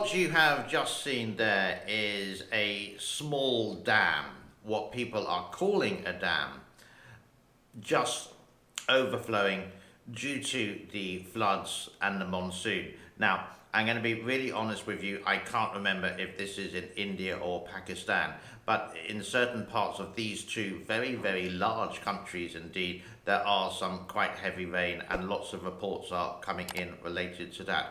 What you have just seen there is a small dam, what people are calling a dam, just overflowing due to the floods and the monsoon. Now, I'm going to be really honest with you, I can't remember if this is in India or Pakistan, but in certain parts of these two very, very large countries indeed, there are some quite heavy rain and lots of reports are coming in related to that.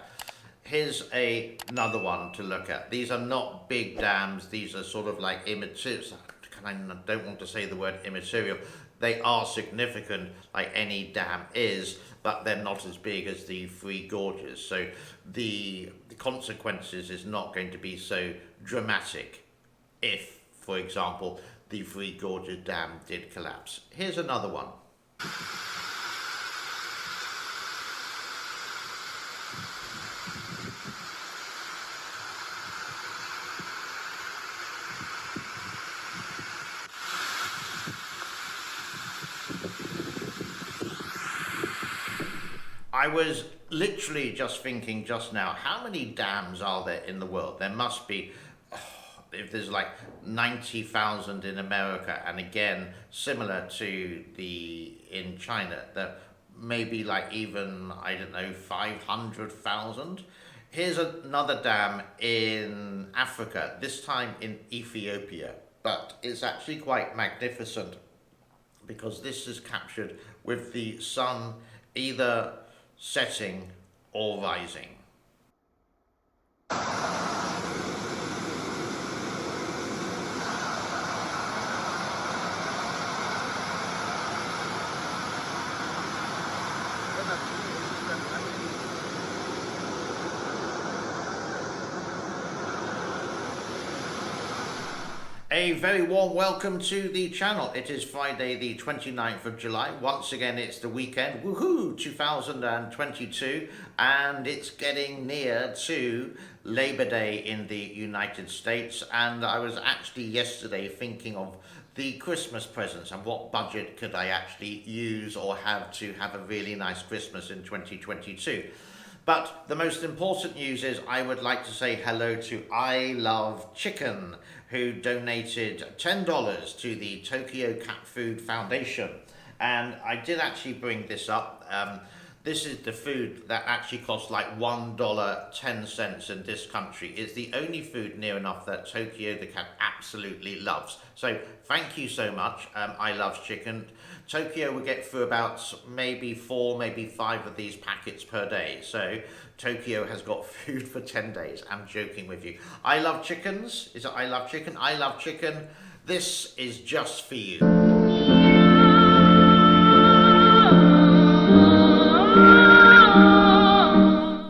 Here's another one to look at. These are not big dams, these are sort of like immaterial. I don't want to say the word immaterial. They are significant, like any dam is, but they're not as big as the Three Gorges. So the consequences is not going to be so dramatic if, for example, the Three Gorges Dam did collapse. Here's another one. I was literally just thinking just now, how many dams are there in the world? There must be, if there's like 90,000 in America, and again, similar to in China, there may be like even, I don't know, 500,000. Here's another dam in Africa, this time in Ethiopia, but it's actually quite magnificent because this is captured with the sun either setting or rising. A very warm welcome to the channel. It is Friday the 29th of July. Once again, it's the weekend. Woohoo! 2022. And it's getting near to Labor Day in the United States. And I was actually yesterday thinking of the Christmas presents and what budget could I actually use or have to have a really nice Christmas in 2022. But the most important news is I would like to say hello to I Love Chicken, who donated $10 to the Tokyo Cat Food Foundation. And I did actually bring this up. This is the food that actually costs like $1.10 in this country. It's the only food near enough that Tokyo the cat absolutely loves. So thank you so much. I Love Chicken. Tokyo will get through about maybe 4, maybe 5 of these packets per day. So Tokyo has got food for 10 days. I'm joking with you. I Love Chickens. Is it I Love Chicken? I Love Chicken. This is just for you.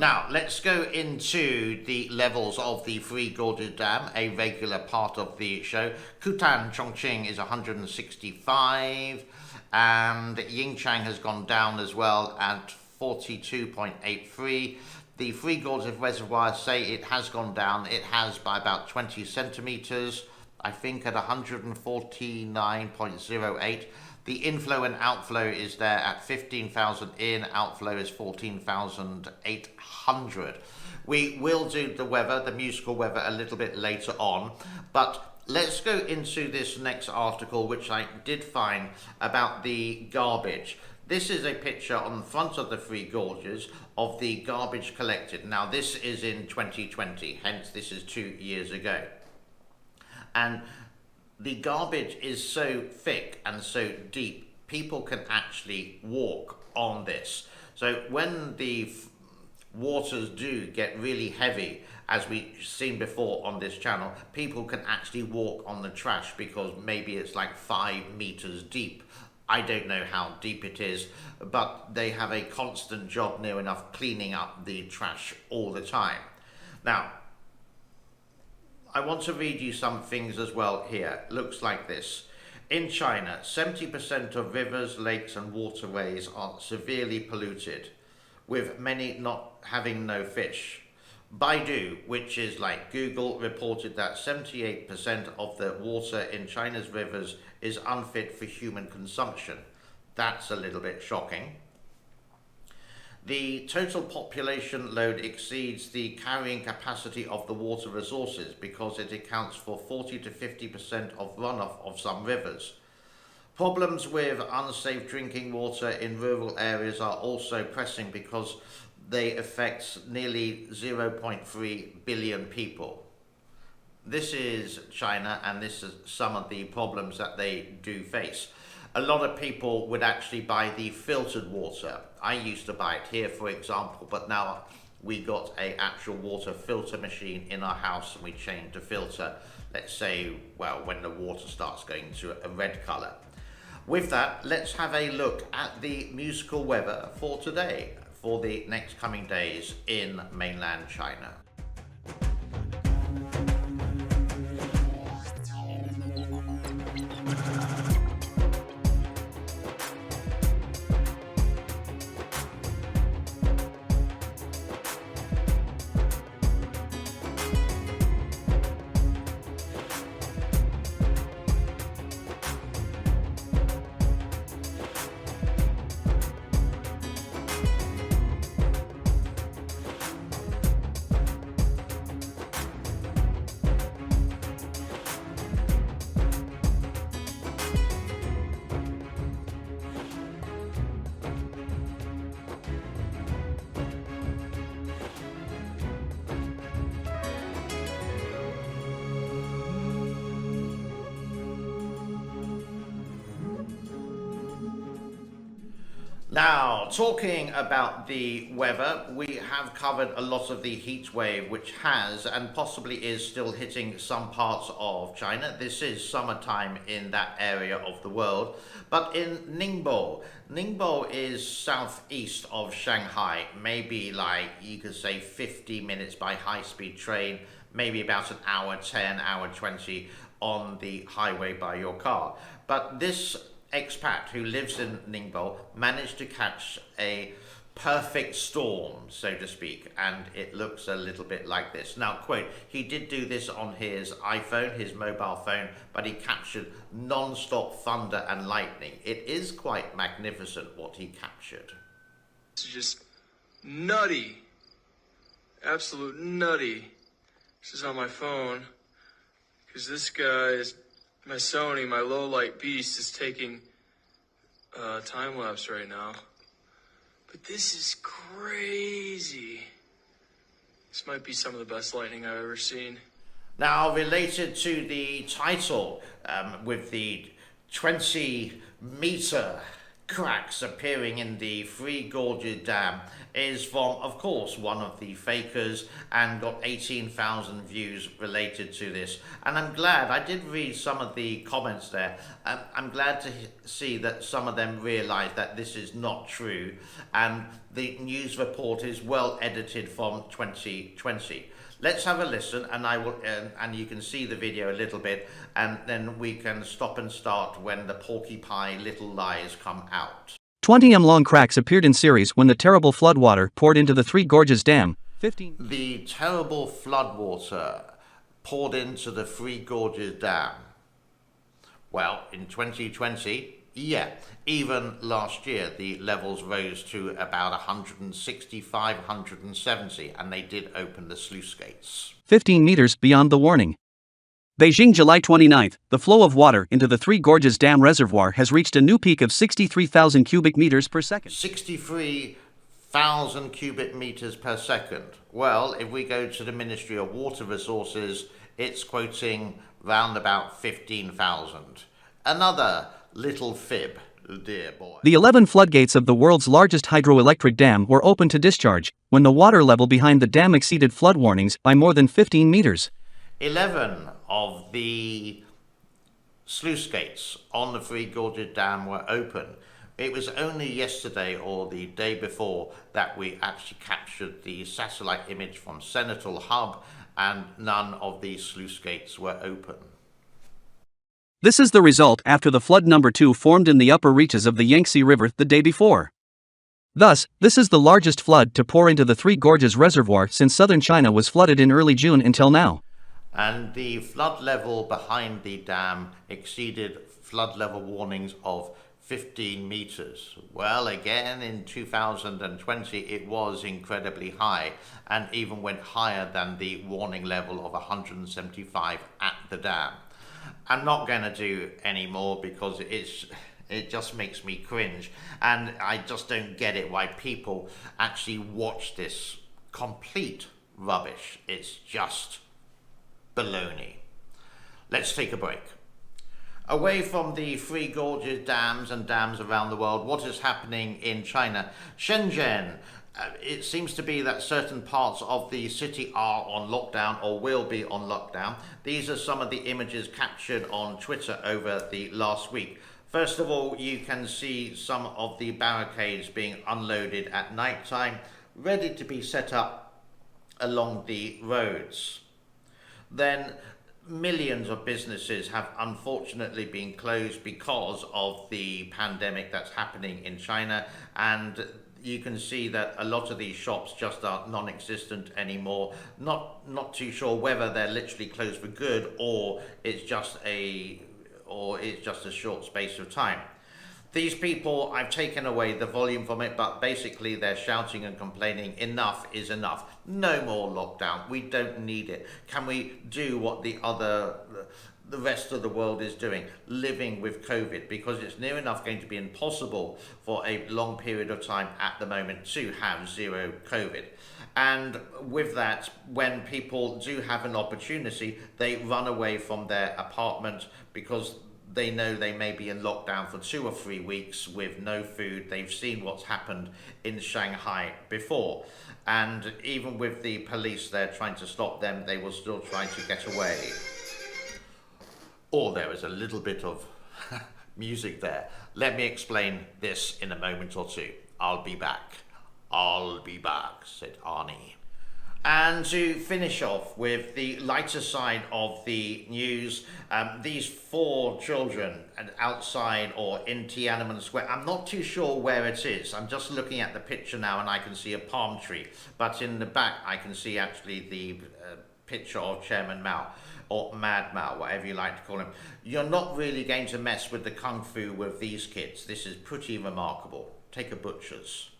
Now, let's go into the levels of the Three Gorges Dam, a regular part of the show. Kutan Chongqing is 165, and Yingchang has gone down as well at 42.83. The Three Gorges Reservoir, say it has gone down. It has by about 20 centimeters, I think at 149.08. The inflow and outflow is there at 15,000 in, outflow is 14,800. We will do the weather, the musical weather, a little bit later on, but let's go into this next article, which I did find about the garbage. This is a picture on the front of the Three Gorges of the garbage collected. Now, this is in 2020, hence this is 2 years ago. And the garbage is so thick and so deep, people can actually walk on this. So when the waters do get really heavy, as we've seen before on this channel, people can actually walk on the trash because maybe it's like 5 meters deep. I don't know how deep it is, but they have a constant job near enough cleaning up the trash all the time. Now, I want to read you some things as well here. It looks like this. In China, 70% of rivers, lakes and waterways are severely polluted, with many not having no fish. Baidu, which is like Google, reported that 78% of the water in China's rivers is unfit for human consumption. That's a little bit shocking. The total population load exceeds the carrying capacity of the water resources because it accounts for 40 to 50% of runoff of some rivers. Problems with unsafe drinking water in rural areas are also pressing because they affect nearly 0.3 billion people. This is China, and this is some of the problems that they do face. A lot of people would actually buy the filtered water. I used to buy it here, for example, but now we got an actual water filter machine in our house, and we change the filter, let's say, well, when the water starts going to a red colour. With that, let's have a look at the musical weather for today, for the next coming days in mainland China. Now, talking about the weather, we have covered a lot of the heat wave which has and possibly is still hitting some parts of China. This is summertime in that area of the world. But in Ningbo is southeast of Shanghai, maybe like you could say 50 minutes by high-speed train, maybe about an hour 10, hour 20 on the highway by your car. But this expat who lives in Ningbo managed to catch a perfect storm, so to speak, and it looks a little bit like this. Now, quote, he did do this on his iPhone, his mobile phone, but he captured non-stop thunder and lightning. It is quite magnificent what he captured. It's just nutty. Absolute nutty. This is on my phone, because this guy is my Sony, my low light beast, is taking time lapse right now. But this is crazy. This might be some of the best lightning I've ever seen. Now, related to the title, with the 20-meter cracks appearing in the Three Gorges Dam, is from, of course, one of the fakers, and got 18,000 views related to this. And I'm glad, I did read some of the comments there, I'm glad to see that some of them realise that this is not true, and the news report is well edited from 2020. Let's have a listen, and I will, and you can see the video a little bit, and then we can stop and start when the porcupine little lies come out. 20 long cracks appeared in series when the terrible floodwater poured into the Three Gorges Dam. The terrible floodwater poured into the Three Gorges Dam. Well, in 2020, yeah, even last year the levels rose to about 165, 170, and they did open the sluice gates. 15 meters beyond the warning. Beijing, July 29. The flow of water into the Three Gorges Dam reservoir has reached a new peak of 63,000 cubic meters per second. 63,000 cubic meters per second. Well, if we go to the Ministry of Water Resources, it's quoting round about 15,000. Another little fib, dear boy. The 11 floodgates of the world's largest hydroelectric dam were open to discharge when the water level behind the dam exceeded flood warnings by more than 15 meters. 11 of the sluice gates on the Three Gorges Dam were open. It was only yesterday or the day before that we actually captured the satellite image from Senegal Hub, and none of these sluice gates were open. This is the result after the flood number 2 formed in the upper reaches of the Yangtze River the day before. Thus, this is the largest flood to pour into the Three Gorges Reservoir since southern China was flooded in early June until now. And the flood level behind the dam exceeded flood level warnings of 15 meters. Well, again in 2020 it was incredibly high and even went higher than the warning level of 175 at the dam. I'm not going to do any more because it just makes me cringe, and I just don't get it why people actually watch this complete rubbish. It's just baloney. Let's take a break. Away from the three Gorges dams and dams around the world, what is happening in China? Shenzhen. It seems to be that certain parts of the city are on lockdown or will be on lockdown. These are some of the images captured on Twitter over the last week. First of all, you can see some of the barricades being unloaded at night time, ready to be set up along the roads. Then millions of businesses have unfortunately been closed because of the pandemic that's happening in China, and you can see that a lot of these shops just are non-existent anymore. Not too sure whether they're literally closed for good or it's just a short space of time. These people, I've taken away the volume from it, but basically they're shouting and complaining, enough is enough. No more lockdown. We don't need it. Can we do what the rest of the world is doing, living with COVID? Because it's near enough going to be impossible for a long period of time at the moment to have zero COVID. And with that, when people do have an opportunity, they run away from their apartment because they know they may be in lockdown for 2 or 3 weeks with no food. They've seen what's happened in Shanghai before. And even with the police there trying to stop them, they will still try to get away. Or there is a little bit of music there. Let me explain this in a moment or two. I'll be back. I'll be back, said Arnie. And to finish off with the lighter side of the news, these 4 children outside or in Tiananmen Square, I'm not too sure where it is. I'm just looking at the picture now and I can see a palm tree. But in the back I can see actually the picture of Chairman Mao, or Mad Mao, whatever you like to call him. You're not really going to mess with the kung fu with these kids. This is pretty remarkable. Take a butcher's.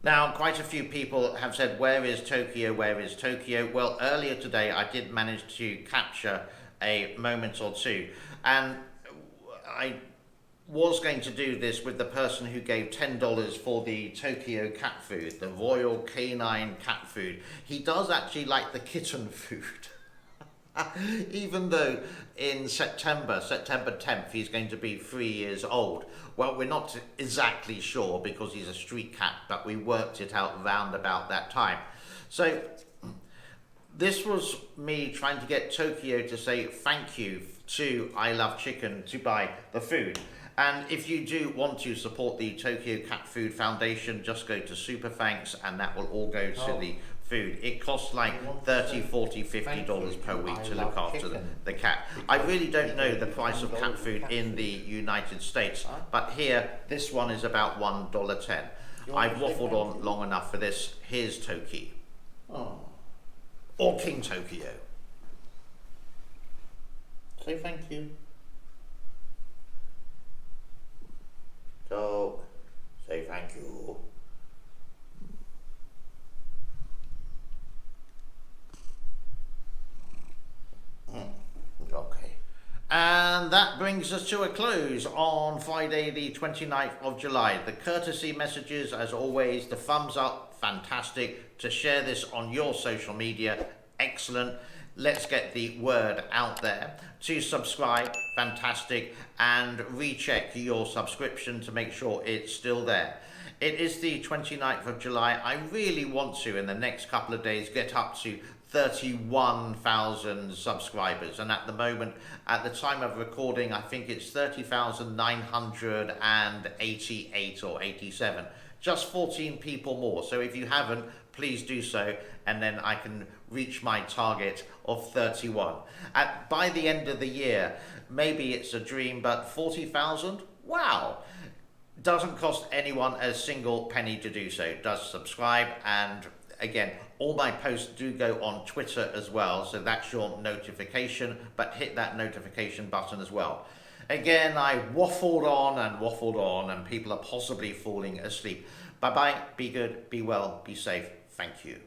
Now, quite a few people have said, where is Tokyo, where is Tokyo? Well, earlier today I did manage to capture a moment or two, and I was going to do this with the person who gave $10 for the Tokyo cat food, the Royal Canine cat food. He does actually like the kitten food. Even though in September 10th, he's going to be 3 years old. Well, we're not exactly sure because he's a street cat, but we worked it out round about that time. So this was me trying to get Tokyo to say thank you to I Love Chicken to buy the food. And if you do want to support the Tokyo Cat Food Foundation, just go to Super Thanks and that will all go to the food. It costs like $30, $40, $50 per week to look after the cat. I really don't know the price of cat food in the United States, but here this one is about $1.10. I've waffled on long enough for this. Here's Toki. Or King Tokyo. Say thank you. So, say thank you. Okay. And that brings us to a close on Friday the 29th of July. The courtesy messages, as always, the thumbs up, fantastic. To share this on your social media, excellent. Let's get the word out there. To subscribe, fantastic. And recheck your subscription to make sure it's still there. It is the 29th of July. I really want to, in the next couple of days, get up to 31,000 subscribers, and at the moment, at the time of recording, I think it's 30,988 or 87, just 14 people more. So if you haven't, please do so, and then I can reach my target of 31. By the end of the year, maybe it's a dream, but 40,000, wow. Doesn't cost anyone a single penny to do so. Just subscribe and again, all my posts do go on Twitter as well, so that's your notification, but hit that notification button as well. Again, I waffled on, and people are possibly falling asleep. Bye-bye, be good, be well, be safe. Thank you.